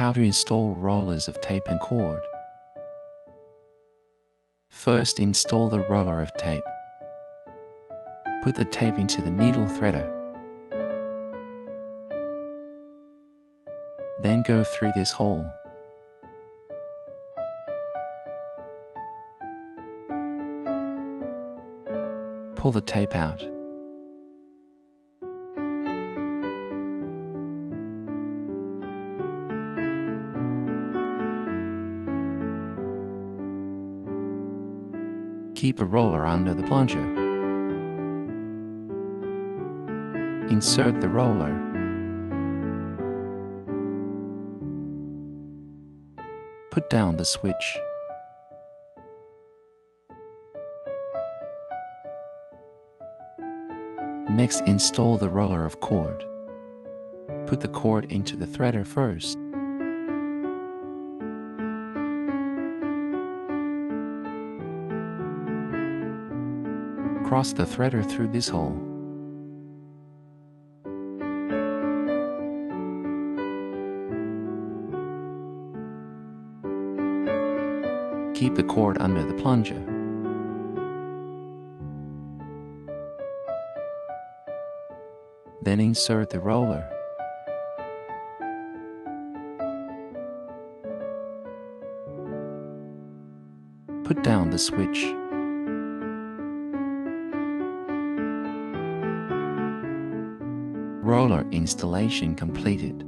How to install rollers of tape and cord. First, install the roller of tape. Put the tape into the needle threader. Then go through this hole. Pull the tape out. Keep a roller under the plunger. Insert the roller. Put down the switch. Next, install the roller of cord. Put the cord into the threader first. Cross the threader through this hole. Keep the cord under the plunger. Then insert the roller. Put down the switch. Roller installation completed.